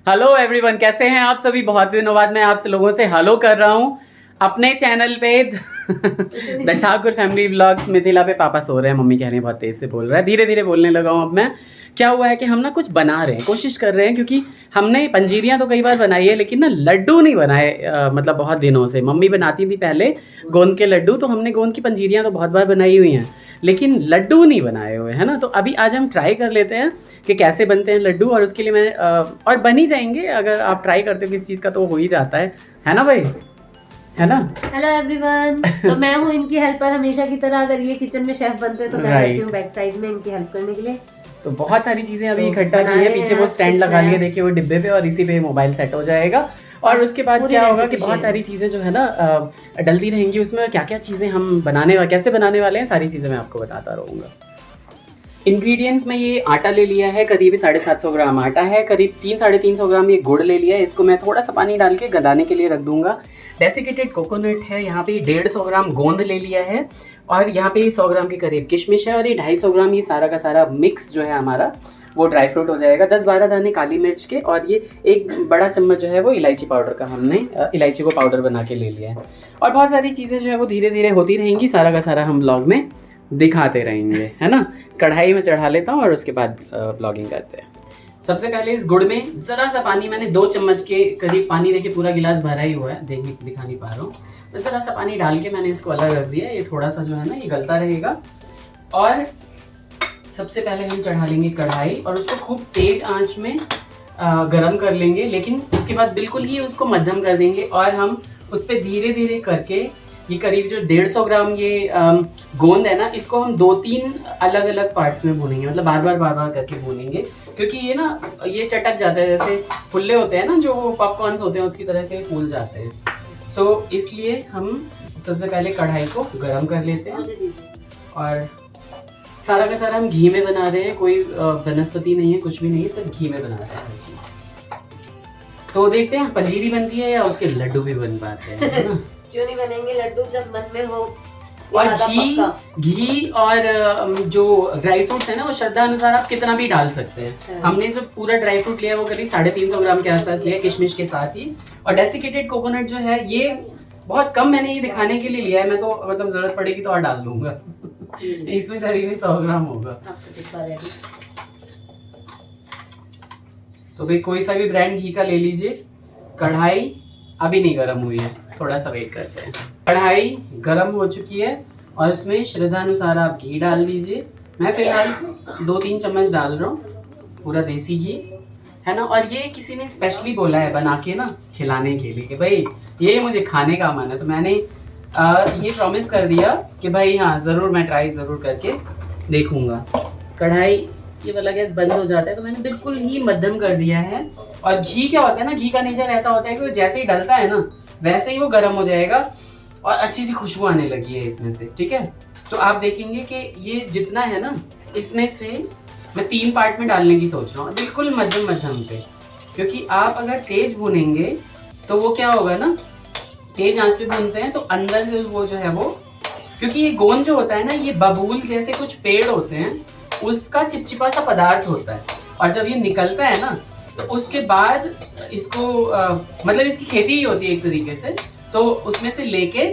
Hello everyone, कैसे हैं आप सभी। बहुत दिनों बाद मैं आप लोगों से हेलो कर रहा हूँ अपने चैनल पे the Thakur family vlogs. Mithila पे पापा सो रहे हैं, मम्मी कह रही है बहुत तेज से बोल रहा है। धीरे धीरे बोलने लगा हूँ अब मैं। क्या हुआ है कि हम ना कुछ बना रहे हैं, कोशिश कर रहे हैं, क्योंकि हमने पंजीरियाँ तो कई बार बनाई है लेकिन ना लड्डू नहीं बनाए मतलब बहुत दिनों से। मम्मी बनाती थी पहले गोंद के लड्डू, तो हमने गोंद की पंजीरियाँ तो बहुत बार बनाई हुई हैं लेकिन लड्डू नहीं बनाए हुए, है ना। तो अभी आज हम ट्राई कर लेते हैं कि कैसे बनते हैं लड्डू। और उसके लिए मैं और बन ही जाएंगे अगर आप ट्राई करते हो किसी चीज़ का, तो हो ही जाता है ना भाई, है ना। हेलो एवरीवन, तो मैं हूँ इनकी हेल्पर हमेशा की तरह। अगर ये किचन में शेफ बनते हैं तो मैं रहती हूँ बैक साइड में इनकी हेल्प करने के लिए। तो बहुत सारी चीज़ें अभी तो इकट्ठा की है। पीछे वो स्टैंड लगा लिए, देखिए वो डिब्बे पे, और इसी पे मोबाइल सेट हो जाएगा। और उसके बाद क्या होगा कि बहुत सारी चीज़ें जो है ना डलती रहेंगी उसमें, और क्या क्या चीज़ें हम कैसे बनाने वाले हैं, सारी चीज़ें मैं आपको बताता रहूँगा। इंग्रेडिएंट्स में ये आटा ले लिया है, करीब 750 ग्राम आटा है, करीब 300-350 ग्राम ये गुड़ ले लिया है। इसको मैं थोड़ा सा पानी डाल के गलाने के लिए रख दूंगा। डेसिकेटेड कोकोनट है, यहाँ पे 150 ग्राम गोंद ले लिया है, और यहाँ पे 100 ग्राम के करीब किशमिश है, और ये 250 ग्राम ये सारा का सारा मिक्स जो है हमारा वो ड्राई फ्रूट हो जाएगा। 10-12 दाने काली मिर्च के, और ये एक बड़ा चम्मच जो है वो इलायची पाउडर का, हमने इलायची को पाउडर बना के ले लिया है। और बहुत सारी चीज़ें जो है वो धीरे धीरे होती रहेंगी, सारा का सारा हम ब्लॉग में दिखाते रहेंगे, है ना। कढ़ाई में चढ़ा लेता हूँ और उसके बाद ब्लॉगिंग करते हैं। सबसे पहले इस गुड़ में ज़रा सा पानी, मैंने 2 चम्मच के करीब पानी, देखिए पूरा गिलास भरा ही हुआ है, दिखा नहीं पा रहा हूँ, तो ज़रा सा पानी डाल के मैंने इसको अलग रख दिया। ये थोड़ा सा जो है ना ये गलता रहेगा। और सबसे पहले हम चढ़ा लेंगे कढ़ाई, और उसको खूब तेज आंच में गरम कर लेंगे, लेकिन उसके बाद बिल्कुल ही उसको मध्यम कर देंगे। और हम उस पर धीरे धीरे करके ये करीब जो 150 ग्राम ये गोंद है ना, इसको हम 2-3 अलग अलग पार्ट्स में भूनेंगे, मतलब बार बार करके भूनेंगे, क्योंकि ये ना ये चटक जाता है, जैसे फुल्ले होते हैं ना जो पॉपकॉर्न्स होते हैं उसकी तरह से फूल जाते हैं। तो इसलिए हम सबसे पहले कढ़ाई को गर्म कर लेते हैं, और सारा का सारा हम घी में बना रहे हैं, कोई वनस्पति नहीं है, कुछ भी नहीं है, सिर्फ घी में बना रहे हैं हर चीज़। तो देखते हैं पंजीरी बनती है या उसके लड्डू भी बन पाते हैं, है ना। क्यों नहीं बनेंगे लड्डू जब मन में हो। और घी और जो ड्राई फ्रूट्स है ना वो श्रद्धा अनुसार आप कितना भी डाल सकते हैं। हमने जो पूरा ड्राई फ्रूट लिया वो करीब 350 ग्राम के आसपास लिया, किशमिश के साथ ही। और डेसिकेटेड कोकोनट जो है ये बहुत कम मैंने ये दिखाने के लिए लिया है, मैं तो मतलब जरूरत पड़ेगी तो और डाल दूंगा। इसमें करीब 100 ग्राम होगा। तो भाई कोई सा भी ब्रांड घी का ले लीजिए। कढ़ाई अभी नहीं गर्म हुई है, थोड़ा सा वेट करते हैं। कढ़ाई गर्म हो चुकी है, और इसमें श्रद्धानुसार आप घी डाल दीजिए। मैं फिलहाल 2-3 चम्मच डाल रहा हूँ, पूरा देसी घी, है ना। और ये किसी ने स्पेशली बोला है बना के ना खिलाने के लिए कि भाई ये मुझे खाने का मन है, तो मैंने ये प्रॉमिस कर दिया कि भाई हाँ ज़रूर मैं ट्राई ज़रूर करके देखूँगा। कढ़ाई ये वाला गैस बंद हो जाता है, तो मैंने बिल्कुल ही मध्यम कर दिया है। और घी क्या होता है ना, घी का नेचर ऐसा होता है कि जैसे ही डलता है ना वैसे ही वो गर्म हो जाएगा, और अच्छी सी खुशबू आने लगी है इसमें से, ठीक है। तो आप देखेंगे कि ये जितना है ना, इसमें से मैं 3 पार्ट में डालने की सोच रहा हूँ, बिल्कुल मध्यम पे, क्योंकि आप अगर तेज भूनेंगे तो वो क्या होगा ना, तेज आंच पे भूनते हैं तो अंदर से वो जो है वो, क्योंकि ये गोंद जो होता है ना ये बबूल जैसे कुछ पेड़ होते हैं, उसका चिपचिपा सा पदार्थ होता है, और जब ये निकलता है ना तो उसके बाद इसको मतलब इसकी खेती ही होती है एक तरीके से, तो उसमें से लेके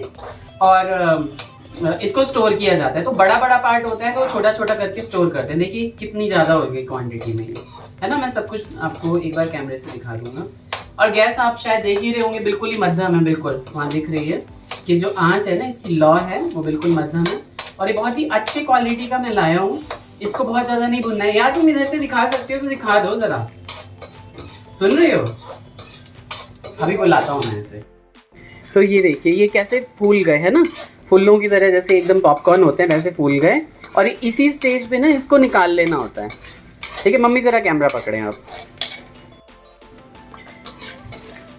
और इसको स्टोर किया जाता है। तो बड़ा पार्ट होता है तो छोटा छोटा करके स्टोर करते हैं। देखिए कितनी ज़्यादा हो गई क्वांटिटी में, है ना। मैं सब कुछ आपको एक बार कैमरे से दिखा दूंगा। और गैस आप शायद देख ही रहे होंगे, बिल्कुल ही मध्यम है, बिल्कुल वहाँ दिख रही है कि जो आँच है ना इसकी लौ है वो बिल्कुल मध्यम है। और ये बहुत ही अच्छी क्वालिटी का मैं लाया हूँ, इसको बहुत ज़्यादा नहीं भुनना है। या तुम इधर से दिखा सकते हो तो दिखा दो ज़रा, सुन रही हो, अभी बुलाता हूँ मैं इसे। तो ये देखिए ये कैसे फूल गए है ना, फूलों की तरह, जैसे एकदम पॉपकॉर्न होते हैं वैसे फूल गए। और इसी स्टेज पे ना इसको निकाल लेना होता है, ठीक है। मम्मी ज़रा कैमरा पकड़ें आप।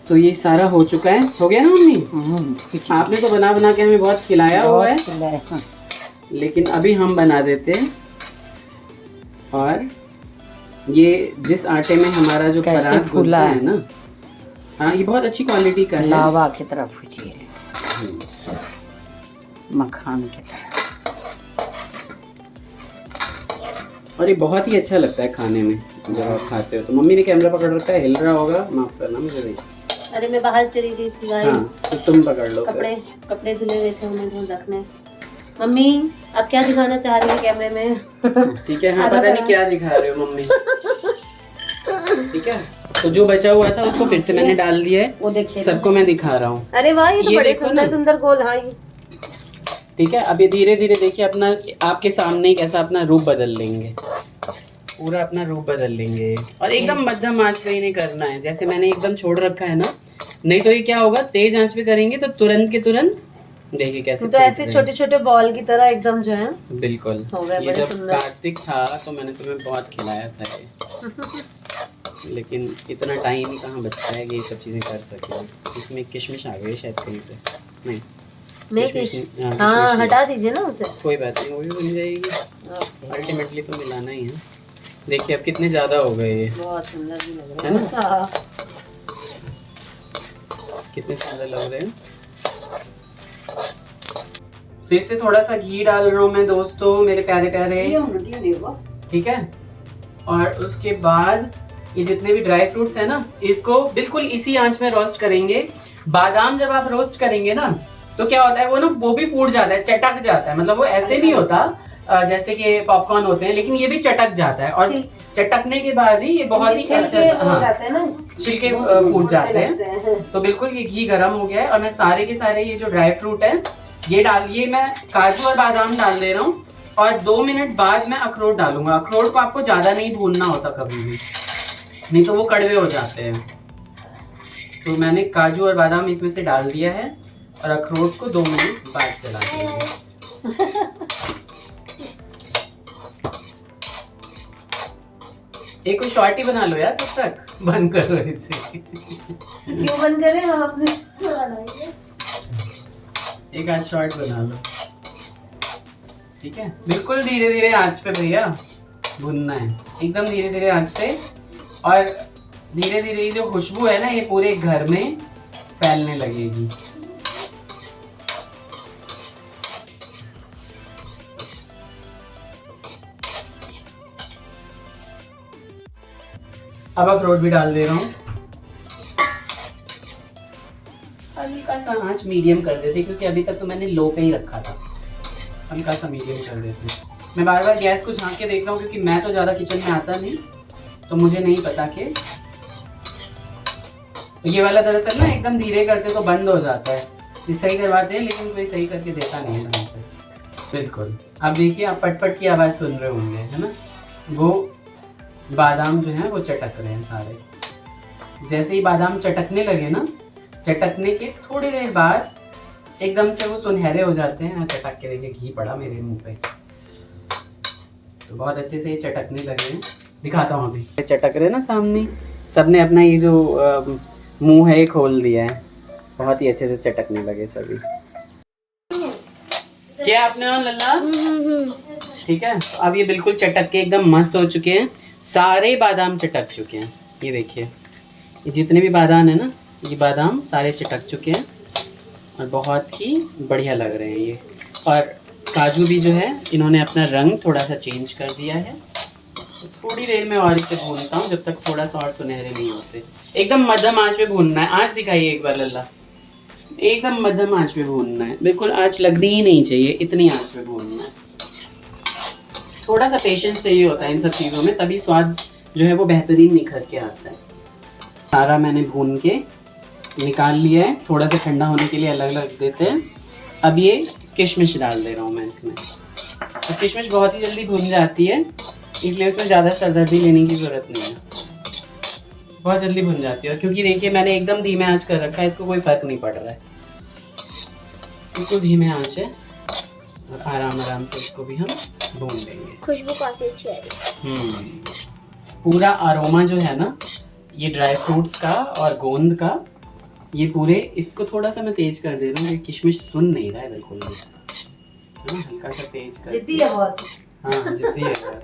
तो ये सारा हो चुका है, हो गया ना मम्मी। आपने तो बना के हमें बहुत खिलाया हुआ है, लेकिन अभी हम बना देते हैं। और ये जिस आटे में हमारा जो पराठा फूला है ना, हाँ ये बहुत अच्छी क्वालिटी का है, लावा की तरह फूटी है, मखान की तरह, और ये बहुत ही अच्छा लगता है खाने में। जब आप खाते हो। तो मम्मी ने कैमरा पकड़ रखा है, हिल रहा होगा, माफ करना मुझे। देखिए अरे मैं बाहर चली गई थी हाँ, गाइस, तो तुम पकड़ लो फिर। कपड़े धुले हुए थे, उन्हें धुल रखने। मम्मी आप क्या दिखाना चाह रही है कैमरे में? ठीक है हाँ, पता नहीं क्या दिखा रहे हो मम्मी। ठीक है, तो जो बचा हुआ था उसको फिर से मैंने डाल दिया है, वो देखिए सबको मैं दिखा रहा हूँ। अरे वाह, ये तो बड़े देखो सुंदर ना। सुंदर गोल। हाँ ये ठीक है, अब ये धीरे धीरे देखिए अपना, आपके सामने ही कैसा अपना रूप बदल लेंगे, पूरा अपना रूप बदल लेंगे। और एकदम मध्यम आंच पे इन्हें करना है, जैसे मैंने एकदम छोड़ रखा है ना, नहीं तो ये क्या होगा, तेज आंच पे करेंगे तो तुरंत के तुरंत देखिए कैसे तो ऐसे छोटे छोटे बॉल की तरह एकदम जो है। बिल्कुल हो गए ये बड़े जब सुंदर। कार्तिक था तो मैंने तुम्हें बहुत खिलाया था ये। लेकिन इतना टाइम ही कहाँ बचता है कि ये सब चीज़ें कर सके। इसमें किशमिश आ गई शायद कहीं पे, नहीं नहीं हाँ हटा दीजिए ना उसे। कोई बात नहीं, वो भी बन जाएगी। अल्टीमेटली तो मिलाना ही है। देखिए अब कितने ज़्यादा हो गए ये, बहुत सुंदर भी लग है रहा है ना? हाँ। कितने सुंदर लग रहे हैं। फिर से थोड़ा सा घी डाल रहा हूँ मैं दोस्तों, मेरे प्यारे प्यारे। ठीक है, और उसके बाद ये जितने भी ड्राई फ्रूट्स है ना, इसको बिल्कुल इसी आंच में रोस्ट करेंगे। बादाम जब आप रोस्ट करेंगे ना, तो क्या होता है वो ना, वो भी फूट जाता है, चटक जाता है। मतलब वो ऐसे नहीं होता जैसे कि पॉपकॉर्न होते हैं, लेकिन ये भी चटक जाता है। और चटकने के बाद ही ये बहुत ही छिलके फूट जाते हैं। तो बिल्कुल ये घी गर्म हो गया है, और मैं सारे के सारे ये जो ड्राई फ्रूट है ये डालिए, मैं काजू और बादाम डाल दे रहा हूँ। और 2 मिनट बाद मैं अखरोट डालूंगा। अखरोट को आपको ज्यादा नहीं भूनना होता कभी भी, नहीं तो वो कड़वे हो जाते हैं। तो मैंने काजू और बादाम इसमें से डाल दिया है, और अखरोट को 2 मिनट बाद चला देंगे। एक कोई शॉर्ट ही बना लो यार, तब तक बंद करो इसे। क्यों बंद करें हम? एक आध शॉर्ट बना लो। ठीक है, बिल्कुल धीरे धीरे आंच पे भैया भुनना है, एकदम धीरे धीरे आंच पे। और धीरे धीरे ये जो खुशबू है ना, ये पूरे घर में फैलने लगेगी। अब अखरोट भी डाल दे रहा हूँ। हल्का सा आंच मीडियम कर देते, क्योंकि अभी तक तो मैंने लो पे ही रखा था। हल्का सा मीडियम कर देते। मैं बार बार गैस को झांक के देख रहा हूँ, क्योंकि मैं तो ज़्यादा किचन में आता नहीं, तो मुझे नहीं पता कि तो ये वाला दरअसल ना एकदम धीरे करते तो बंद हो जाता है। ये सही करवाते हैं, लेकिन कोई सही करके देता नहीं है ढंग से। बिल्कुल, अब देखिए आप पटपट की आवाज़ सुन रहे होंगे, है ना? वो बादाम जो है वो चटक रहे हैं सारे। जैसे ही बादाम चटकने लगे ना, चटकने के थोड़ी देर बाद एकदम से वो सुनहरे हो जाते हैं। चटक के देखिए, घी पड़ा मेरे मुंह पे, तो बहुत अच्छे से ये चटकने लगे हैं। दिखाता हूँ अभी, चटक रहे ना सामने। सबने अपना ये जो मुंह है ये खोल दिया है, बहुत ही अच्छे से चटकने लगे सभी। क्या आपने लल्ला? ठीक है, तो अब ये बिल्कुल चटक के एकदम मस्त हो चुके हैं। सारे बादाम चटक चुके हैं। ये देखिए, ये जितने भी बादाम है ना, ये बादाम सारे चटक चुके हैं और बहुत ही बढ़िया लग रहे हैं ये। और काजू भी जो है, इन्होंने अपना रंग थोड़ा सा चेंज कर दिया है। तो थोड़ी देर में और इसे भूनता हूँ, जब तक थोड़ा सा और सुनहरे नहीं होते। एकदम मध्यम आंच पे भूनना है। आंच दिखाइए एक बार लल्ला, एकदम मध्यम आंच पे भूनना है। बिल्कुल आंच लगनी ही नहीं चाहिए, इतनी आंच पे भूनना है। थोड़ा सा पेशेंस चाहिए होता है इन सब चीज़ों में, तभी स्वाद जो है वो बेहतरीन निखर के आता है। सारा मैंने भून के निकाल लिया है, थोड़ा सा ठंडा होने के लिए अलग अलग देते हैं। अब ये किशमिश डाल दे रहा हूँ मैं इसमें। और किशमिश बहुत ही जल्दी भून जाती है, इसलिए उसमें ज़्यादा सरदर्दी लेने की ज़रूरत नहीं है, बहुत जल्दी भुन जाती है। क्योंकि देखिए मैंने एकदम धीमे आंच कर रखा है, इसको कोई फ़र्क नहीं पड़ रहा है। बिल्कुल धीमे आंच है, और आराम आराम से इसको भी हम भून लेंगे। खुशबू काफी अच्छी आ रही है। पूरा अरोमा जो है ना, ये ड्राई फ्रूट्स का और गोंद का, ये पूरे, इसको थोड़ा सा मैं तेज कर दे रहा हूँ। किशमिश सुन नहीं रहा है बिल्कुल भी, है ना? हल्का सा तेज कर, जिद्दी है बहुत। हाँ जिद्दी है बहुत।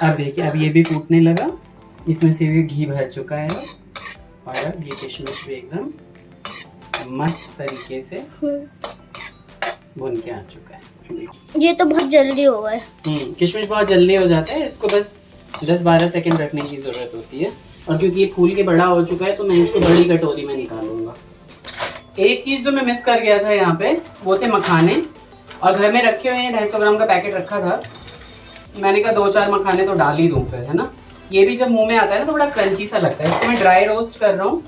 अब देखिए, अब ये भी फूटने लगा, इसमें से भी घी भर चुका है, और अब ये किशमिश भी एकदम मस्त तरीके से भुन के आ चुका है। ये तो बहुत जल्दी हो गए। किशमिश बहुत जल्दी हो जाता है, इसको बस 10-12 सेकंड रखने की ज़रूरत होती है। और क्योंकि ये फूल के बड़ा हो चुका है तो मैं इसको बड़ी कटोरी में निकालूंगा। एक चीज़ जो मैं मिस कर गया था यहाँ पे वो थे मखाने, और घर में रखे हुए हैं 250 ग्राम का पैकेट रखा था। मैंने कहा 2-4 मखाने तो डाल ही दूँ फिर, है ना। ये भी जब मुंह में आता है ना तो बड़ा क्रंची सा लगता है। इसको मैं ड्राई रोस्ट कर रहा हूँ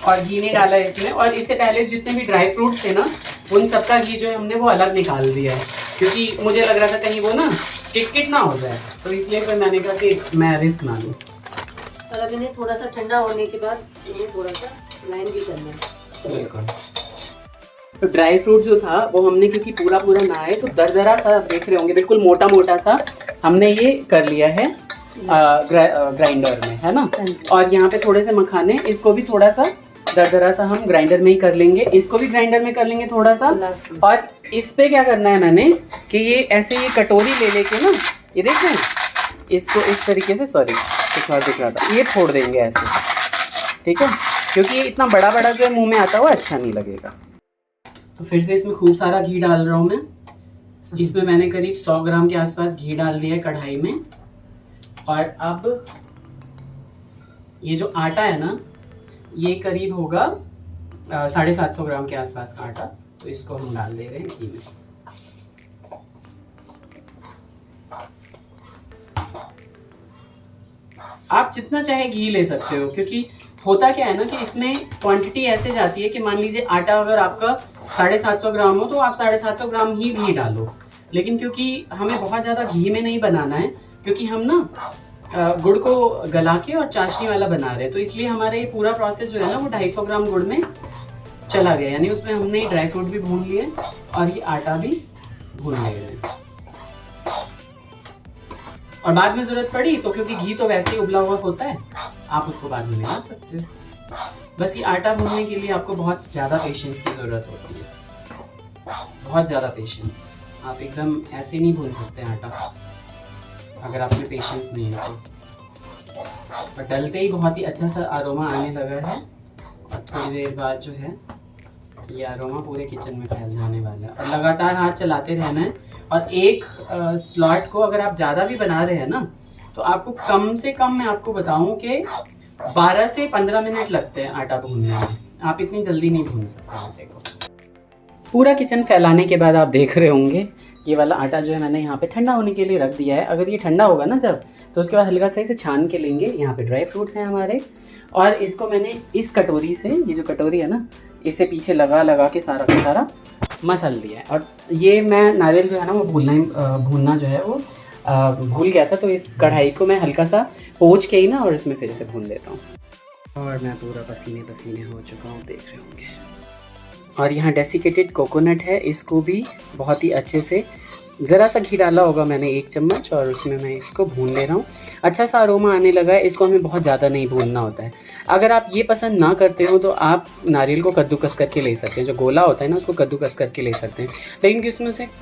और घी नहीं डाला है इसमें। और इससे पहले जितने भी ड्राई फ्रूट्स थे ना उन सबका घी जो है हमने वो अलग निकाल दिया है, क्योंकि मुझे लग रहा था कहीं वो ना किट ना हो जाए, तो इसलिए फिर मैंने कहा कि मैं रिस्क ना लूँ। और अब इन्हें थोड़ा सा ठंडा होने के बाद इन्हें थोड़ा सा ग्राइंड भी करना है। बिल्कुल। तो ड्राई फ्रूट जो था वो हमने क्योंकि पूरा ना है तो दरदरा सा देख रहे होंगे, बिल्कुल मोटा सा हमने ये कर लिया है ग्राइंडर में, है ना। और यहाँ पे थोड़े से मखाने, इसको भी थोड़ा सा दरदरा सा हम ग्राइंडर में ही कर लेंगे, इसको भी ग्राइंडर में कर लेंगे थोड़ा सा। और इस पे क्या करना है मैंने कि ये ऐसे ये कटोरी ले लेके ना, ये देख रहे हैं, इसको इस तरीके से, सॉरी कुछ और दिख रहा था, ये फोड़ देंगे ऐसे, ठीक है, क्योंकि ये इतना बड़ा जो है मुंह में आता हुआ अच्छा नहीं लगेगा। तो फिर से इसमें खूब सारा घी डाल रहा हूँ मैं। इसमें मैंने करीब 100 ग्राम के आसपास घी डाल दिया है कढ़ाई में। और अब ये जो आटा है ना ये करीब होगा 750 ग्राम के आसपास का आटा, तो इसको हम डाल दे रहे हैं घी में। आप जितना चाहे घी ले सकते हो, क्योंकि होता क्या है ना कि इसमें क्वांटिटी ऐसे जाती है कि मान लीजिए आटा अगर आपका 750 ग्राम हो तो आप 750 ग्राम ही घी डालो। लेकिन क्योंकि हमें बहुत ज़्यादा घी में नहीं बनाना है, क्योंकि हम ना गुड़ को गला के और चाशनी वाला बना रहे हैं, तो इसलिए हमारा ये पूरा प्रोसेस जो है ना वो 250 ग्राम गुड़ में चला गया, यानी उसमें हमने ड्राई फ्रूट भी भून लिए और ये आटा भी भून लिए। और बाद में जरूरत पड़ी तो, क्योंकि घी तो वैसे ही उबला हुआ होता है, आप उसको बाद में मिला सकते हो। बस ये आटा भूनने के लिए आपको बहुत ज़्यादा पेशेंस की ज़रूरत होती है, बहुत ज़्यादा पेशेंस। आप एकदम ऐसे नहीं भून सकते आटा अगर आप में पेशेंस नहीं है तो। और डलते ही बहुत ही अच्छा सा अरोमा आने लगा है, और थोड़ी देर बाद जो है ये अरोमा पूरे किचन में फैल जाने वाला है। और लगातार हाथ चलाते रहना है। और एक स्लॉट को अगर आप ज़्यादा भी बना रहे हैं ना तो आपको कम से कम, मैं आपको बताऊं कि 12 से 15 मिनट लगते हैं आटा भूनने में। आप इतनी जल्दी नहीं भून सकते आटे को। पूरा किचन फैलाने के बाद आप देख रहे होंगे ये वाला आटा जो है मैंने यहाँ पे ठंडा होने के लिए रख दिया है। अगर ये ठंडा होगा ना जब, तो उसके बाद हल्का सा इसे छान के लेंगे। यहाँ पे ड्राई फ्रूट्स हैं हमारे, और इसको मैंने इस कटोरी से, ये जो कटोरी है ना, इसे पीछे लगा के सारा का सारा मसल दिया है। और ये मैं नारियल जो है ना वो भूनना जो है वो भूल गया था, तो इस कढ़ाई को मैं हल्का सा पोंछ के ही ना और इसमें फिर से भून देता हूँ। और मैं पूरा पसीने हो चुका हूँ, देख रहे होंगे। और यहाँ डेसिकेटेड कोकोनट है, इसको भी बहुत ही अच्छे से, ज़रा सा घी डाला होगा मैंने 1 चम्मच, और उसमें मैं इसको भून ले रहा हूँ। अच्छा सा अरोमा आने लगा है। इसको हमें बहुत ज़्यादा नहीं भूनना होता है। अगर आप ये पसंद ना करते हो तो आप नारियल को कद्दूकस करके ले सकते हैं, जो गोला होता है ना उसको कद्दूकस करके ले सकते हैं। लेकिन कि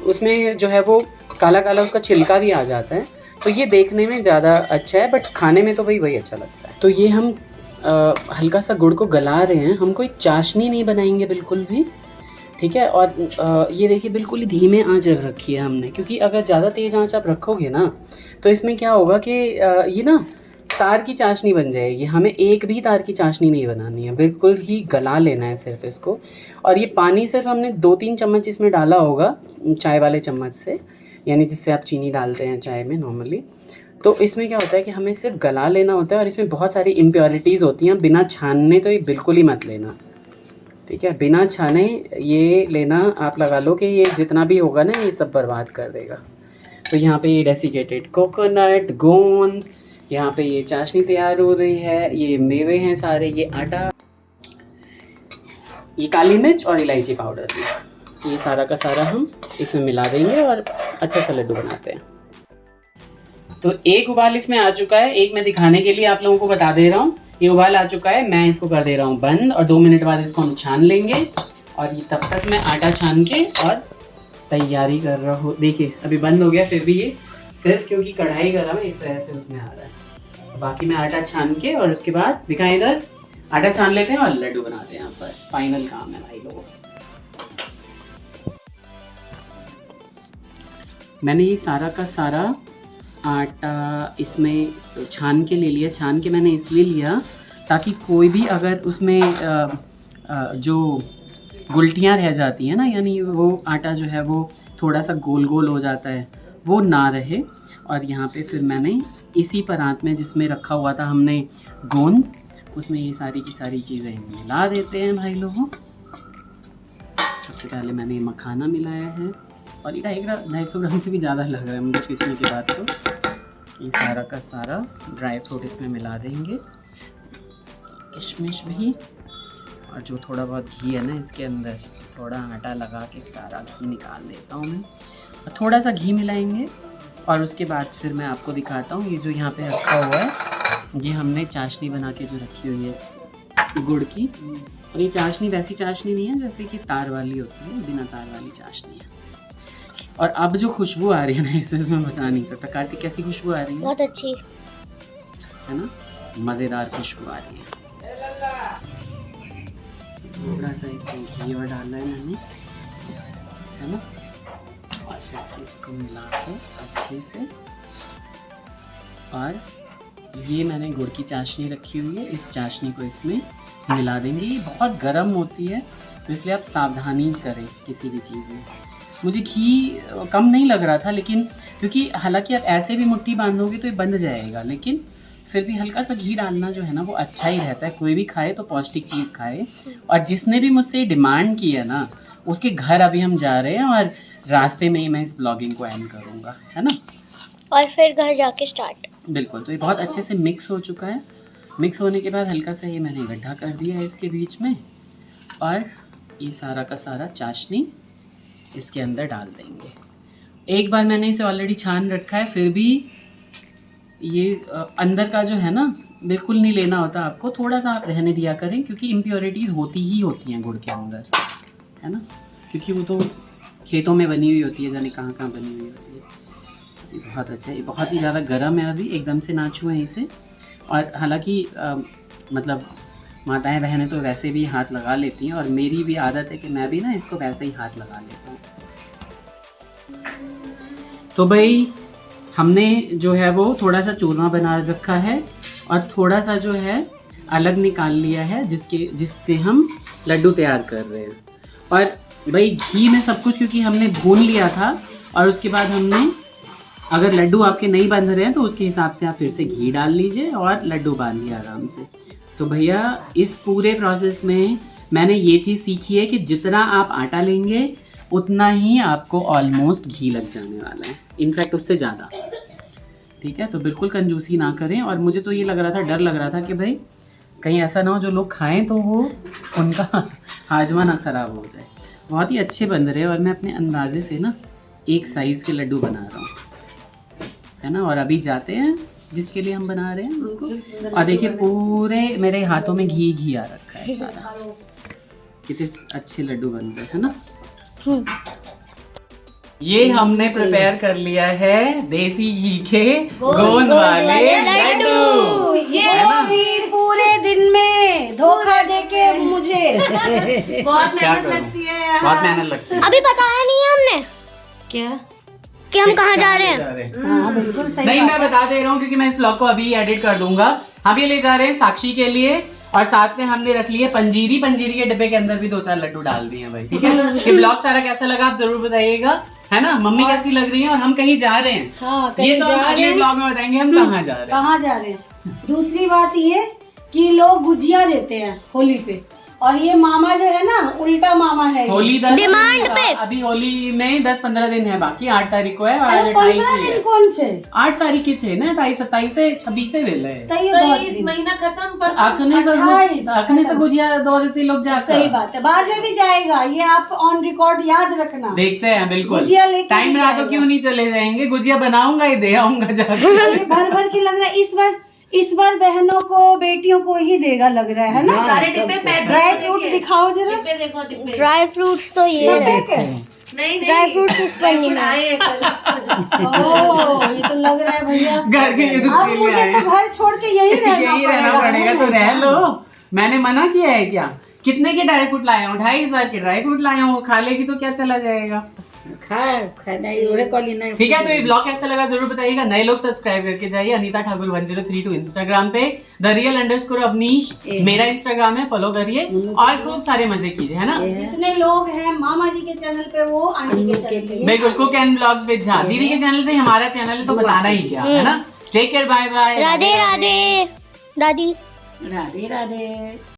उसमें जो है वो काला उसका छिलका भी आ जाता है, तो ये देखने में ज़्यादा अच्छा है, बट खाने में तो वही अच्छा लगता है। तो ये हम हल्का सा गुड़ को गला रहे हैं, हम कोई चाशनी नहीं बनाएंगे बिल्कुल भी, ठीक है। और ये देखिए बिल्कुल ही धीमे आंच रखी है हमने, क्योंकि अगर ज़्यादा तेज़ आंच आप रखोगे ना तो इसमें क्या होगा कि ये ना तार की चाशनी बन जाएगी। हमें एक भी तार की चाशनी नहीं बनानी है, बिल्कुल ही गला लेना है सिर्फ इसको। और ये पानी सिर्फ हमने 2-3 चम्मच इसमें डाला होगा, चाय वाले चम्मच से, यानी जिससे आप चीनी डालते हैं चाय में नॉर्मली। तो इसमें क्या होता है कि हमें सिर्फ गला लेना होता है, और इसमें बहुत सारी इम्प्योरिटीज़ होती हैं। बिना छानने तो ये बिल्कुल ही मत लेना, ठीक है। बिना छाने ये लेना, आप लगा लो कि ये जितना भी होगा ना ये सब बर्बाद कर देगा। तो यहाँ पे ये डेसिकेटेड कोकोनट, गोंद, यहाँ पे ये चाशनी तैयार हो रही है, ये मेवे हैं सारे, ये आटा, ये काली मिर्च और इलायची पाउडर, ये सारा का सारा हम इसमें मिला देंगे और अच्छा सा लड्डू बनाते हैं। तो एक उबाल इसमें आ चुका है, एक मैं दिखाने के लिए आप लोगों को बता दे रहा हूँ। ये उबाल आ चुका है, मैं इसको कर दे रहा हूँ बंद, और 2 मिनट बाद इसको हम छान लेंगे। और ये तब तक मैं आटा छान के और तैयारी कर रहा हूँ। देखिए अभी बंद हो गया, फिर भी ये सिर्फ क्योंकि कढ़ाई गर्म है इस वजह से उसमें आ रहा है। बाकी मैं आटा छान के और उसके बाद दिखाएं, इधर आटा छान लेते हैं और लड्डू बनाते हैं। बस फाइनल काम है भाई लोगों। मैंने ये सारा का सारा आटा इसमें छान के ले लिया। छान के मैंने इसलिए लिया ताकि कोई भी अगर उसमें जो गुलटियाँ रह जाती हैं ना, यानी वो आटा जो है वो थोड़ा सा गोल गोल हो जाता है, वो ना रहे। और यहाँ पे फिर मैंने इसी परात में जिसमें रखा हुआ था हमने गोंद, उसमें ये सारी की सारी चीज़ें मिला देते हैं भाई लोगों। सबसे पहले मैंने मखाना मिलाया है और ये 250 ग्राम से भी ज़्यादा लग रहा है मुझे पीसने के बाद। तो ये सारा का सारा ड्राई फ्रूट इसमें मिला देंगे, किशमिश भी, और जो थोड़ा बहुत घी है ना इसके अंदर थोड़ा आटा लगा के सारा घी निकाल देता हूँ मैं। और थोड़ा सा घी मिलाएंगे और उसके बाद फिर मैं आपको दिखाता हूँ ये जो यहाँ पे रखा हुआ है, ये हमने चाशनी बना के जो रखी हुई है गुड़ की। और ये चाशनी वैसी चाशनी नहीं है जैसे कि तार वाली होती है, बिना तार वाली चाशनी है। और अब जो खुशबू आ रही है ना इसमें मैं बता नहीं सकता। कार्तिक कैसी खुशबू आ रही है? बहुत अच्छी है ना, मज़ेदार खुशबू आ रही है। थोड़ा सा इसमें घी और डालना है मैंने, है ना, और फिर से इसको मिला के अच्छे से। और ये मैंने गुड़ की चाशनी रखी हुई है, इस चाशनी को इसमें मिला देंगे। ये बहुत गर्म होती है तो इसलिए आप सावधानी करें किसी भी चीज़ में। मुझे घी कम नहीं लग रहा था, लेकिन क्योंकि हालांकि आप ऐसे भी मुट्ठी बांधोगे तो ये बंध जाएगा, लेकिन फिर भी हल्का सा घी डालना जो है ना वो अच्छा ही रहता है। कोई भी खाए तो पौष्टिक चीज़ खाए। और जिसने भी मुझसे डिमांड की है ना उसके घर अभी हम जा रहे हैं और रास्ते में ही मैं इस ब्लॉगिंग को एंड करूँगा, है ना, और फिर घर जाके स्टार्ट। बिल्कुल। तो ये बहुत अच्छे से मिक्स हो चुका है। मिक्स होने के बाद हल्का सा ये मैंने गड्ढा कर दिया है इसके बीच में, और ये सारा का सारा चाशनी इसके अंदर डाल देंगे। एक बार मैंने इसे ऑलरेडी छान रखा है, फिर भी ये अंदर का जो है ना बिल्कुल नहीं लेना होता आपको, थोड़ा सा आप रहने दिया करें क्योंकि इम्प्योरिटीज़ होती ही होती हैं गुड़ के अंदर, है ना, क्योंकि वो तो खेतों में बनी हुई होती है, जाने कहाँ कहाँ बनी हुई होती है। ये बहुत अच्छा है। ये बहुत ही ज़्यादा गर्म है, अभी एकदम से ना छुएं इसे। और हालांकि मतलब माताएं बहनें तो वैसे भी हाथ लगा लेती हैं, और मेरी भी आदत है कि मैं भी ना इसको वैसे ही हाथ लगा लेता हूँ। तो भाई हमने जो है वो थोड़ा सा चूरमा बना रखा है और थोड़ा सा जो है अलग निकाल लिया है जिससे हम लड्डू तैयार कर रहे हैं। और भाई घी में सब कुछ क्योंकि हमने भून लिया था, और उसके बाद हमने, अगर लड्डू आपके नहीं बंध रहे हैं तो उसके हिसाब से आप फिर से घी डाल लीजिए और लड्डू बांधिए आराम से। तो भैया इस पूरे प्रोसेस में मैंने ये चीज़ सीखी है कि जितना आप आटा लेंगे उतना ही आपको ऑलमोस्ट घी लग जाने वाला है, इनफैक्ट उससे ज़्यादा। ठीक है, तो बिल्कुल कंजूसी ना करें। और मुझे तो ये लग रहा था, डर लग रहा था कि भाई कहीं ऐसा ना हो जो लोग खाएं तो वो उनका हाजमा ना ख़राब हो जाए। बहुत ही अच्छे बन रहे हैं और मैं अपने अंदाजे से ना एक साइज़ के लड्डू बना रहा हूँ, है ना। और अभी जाते हैं जिसके लिए हम बना रहे हैं उसको। और देखिए पूरे मेरे हाथों में घी आ रखा है सारा। कितने अच्छे लड्डू बन रहे हैं ना। ये हमने प्रिपेयर कर लिया है देसी घी के गोंद वाले लड्डू। ये भी पूरे दिन में धोखा देके मुझे बहुत मेहनत लगती है यार। बहुत मेहनत लगती है। अभी बताया नहीं है हमने क्या कि हम कहाँ जा रहे हैं। हाँ बिल्कुल सही नहीं, बात मैं बता दे रहा हूँ क्योंकि मैं इस व्लॉग को अभी एडिट कर दूंगा। हम ये ले जा रहे हैं साक्षी के लिए, और साथ में हमने रख लिए पंजीरी के डिब्बे के अंदर भी 2-4 लड्डू डाल दिए हैं भाई। ठीक है, ये ब्लॉग सारा कैसा लगा आप जरूर बताइएगा, है ना। मम्मी कैसी लग रही है और हम कहीं जा रहे हैं। हाँ, ये तो हम अगले ब्लॉग में बताएंगे हम कहाँ जा रहे हैं। कहाँ जा रहे हैं। दूसरी बात ये कि लोग गुजिया देते हैं होली पे, और ये मामा जो है ना उल्टा मामा है। होली डिमांड पे अभी होली में 10-15 दिन है बाकी, 8 तारीख को है और आज 15 28 दिन है। कौन से 8 तारीख के 6 ना, 27 से 26 से वेले है। 23 महीना खत्म पर आखने से गुजिया दो देते लोग जाकर। सही बात है, बाद में भी जाएगा ये, आप ऑन रिकॉर्ड याद रखना। देखते हैं बिल्कुल, गुजिया लेके टाइम रहा तो क्यों नहीं चले जाएंगे। गुजिया बनाऊंगा ही दे आऊंगा जाकर। ये भर भर के लग रहा है इस बार बहनों को बेटियों को ही देगा लग रहा है ना। सारे डिब्बे पैक ड्राई फ्रूट दिखाओ जरा। डिब्बे देखो डिब्बे। ड्राई फ्रूट्स तो ये है। नहीं ड्राई फ्रूट्स इस पर नहीं है। आए ओह ये तो लग रहा है भैया घर के यूज अब के लिए मुझे आए। तो घर छोड़ के यही रहना पड़ेगा तो रह लो। मैंने मना किया है क्या? कितने के ड्राई फ्रूट लाया हूँ? 2,500 के ड्राई फ्रूट लाया हूँ। खा लेगी तो क्या चला जाएगा। ठीक है, तो ये ब्लॉग कैसा लगा जरूर बताइएगा। नए लोग सब्सक्राइब करके जाइए अनीता ठाकुर 1032 इंस्टाग्राम पे, @अवनीश मेरा इंस्टाग्राम है, फॉलो करिए और खूब सारे मजे कीजिए, है ना। जितने लोग हैं मामा जी के चैनल पे वो आंटी के चैनल पे। बिल्कुल, cook and blogs with Jha दीदी के चैनल से हमारा चैनल है तो बताना ही क्या, है ना। Take care, bye bye, Radhe Radhe दादी। राधे राधे।